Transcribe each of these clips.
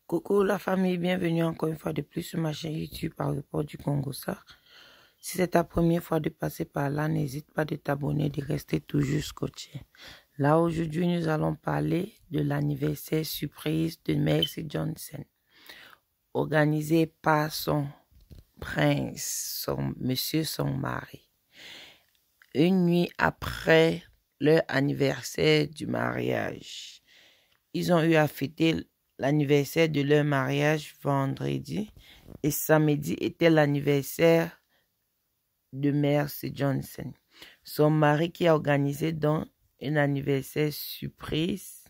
Coucou la famille, bienvenue encore une fois de plus sur ma chaîne YouTube par Report du Congo Sar. Si c'est ta première fois de passer par là, n'hésite pas de t'abonner, de rester toujours scotché. Là aujourd'hui, nous allons parler de l'anniversaire surprise de Mercy Johnson, organisé par son prince, son mari. Une nuit après leur anniversaire du mariage, ils ont eu à fêter l'anniversaire de leur mariage vendredi et samedi était l'anniversaire de Mercy Johnson. Son mari qui a organisé donc un anniversaire surprise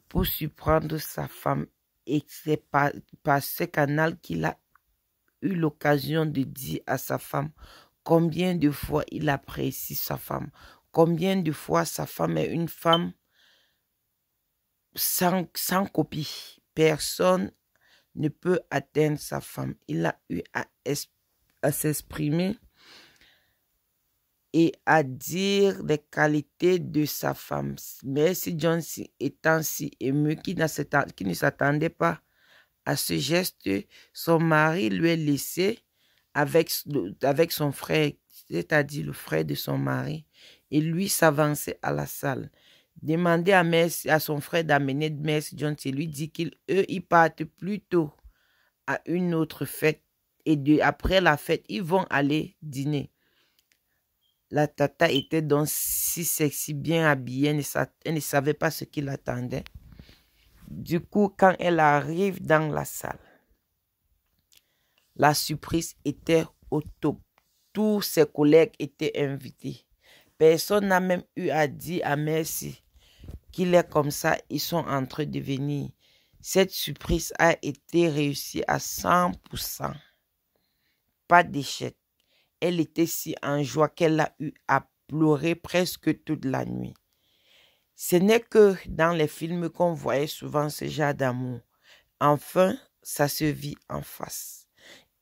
pour surprendre sa femme, et c'est par ce canal qu'il a eu l'occasion de dire à sa femme combien de fois il apprécie sa femme, combien de fois sa femme est une femme sans copie. Personne ne peut atteindre sa femme. Il a eu à s'exprimer et à dire les qualités de sa femme. Mercy Johnson étant si ému qu'il ne s'attendait pas à ce geste, son mari lui a laissé avec son frère, c'est-à-dire le frère de son mari, et lui s'avançait à la salle. Demander à son frère d'amener Mercy Johnson, lui dit ils partent plutôt à une autre fête et après la fête, ils vont aller dîner. La tata était donc si sexy, bien habillée, elle ne savait pas ce qui l'attendait. Du coup, quand elle arrive dans la salle, la surprise était au top. Tous ses collègues étaient invités. Personne n'a même eu à dire à Mercy qu'il est comme ça, ils sont en train de venir. Cette surprise a été réussie à 100%. Pas d'échec. Elle était si en joie qu'elle a eu à pleurer presque toute la nuit. Ce n'est que dans les films qu'on voyait souvent ce genre d'amour. Enfin, ça se vit en face.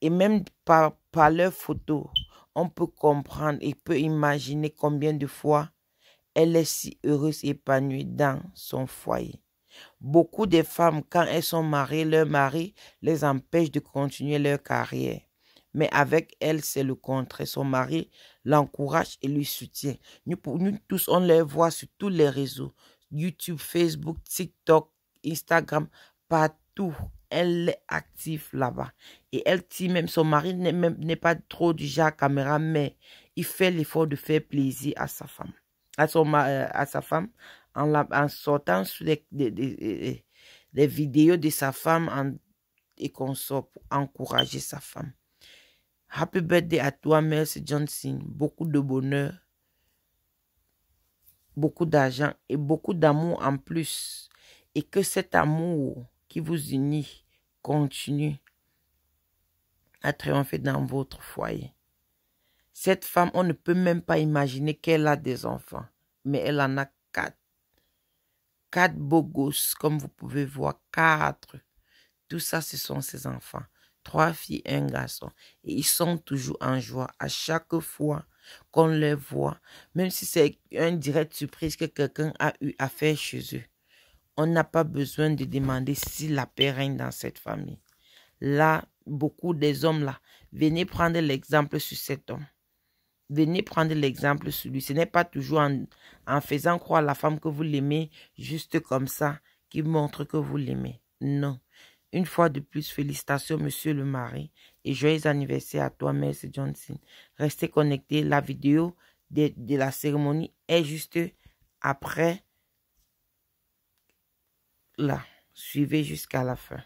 Et même par leurs photos, on peut comprendre et peut imaginer combien de fois elle est si heureuse et épanouie dans son foyer. Beaucoup de femmes, quand elles sont mariées, leur mari les empêche de continuer leur carrière. Mais avec elle, c'est le contraire. Son mari l'encourage et lui soutient. Nous tous, on les voit sur tous les réseaux. YouTube, Facebook, TikTok, Instagram, partout. Elle est active là-bas. Et elle dit même, son mari n'est pas trop du genre caméra, mais il fait l'effort de faire plaisir à sa femme. À sa femme en sortant sur des vidéos de sa femme et qu'on sort pour encourager sa femme. Happy birthday à toi, Mercy Johnson. Beaucoup de bonheur, beaucoup d'argent et beaucoup d'amour en plus. Et que cet amour qui vous unit continue à triompher dans votre foyer. Cette femme, on ne peut même pas imaginer qu'elle a des enfants. Mais elle en a 4. 4 beaux gosses, comme vous pouvez voir. 4. Tout ça, ce sont ses enfants. 3 filles et un garçon. Et ils sont toujours en joie à chaque fois qu'on les voit. Même si c'est un direct surprise que quelqu'un a eu à faire chez eux. On n'a pas besoin de demander si la paix règne dans cette famille. Là, beaucoup des hommes là, venez prendre l'exemple sur cet homme. Venez prendre l'exemple sur lui. Ce n'est pas toujours en faisant croire à la femme que vous l'aimez juste comme ça qui montre que vous l'aimez. Non. Une fois de plus, félicitations, monsieur le mari. Et joyeux anniversaire à toi, Mercy Johnson. Restez connectés. La vidéo de la cérémonie est juste après là. Suivez jusqu'à la fin.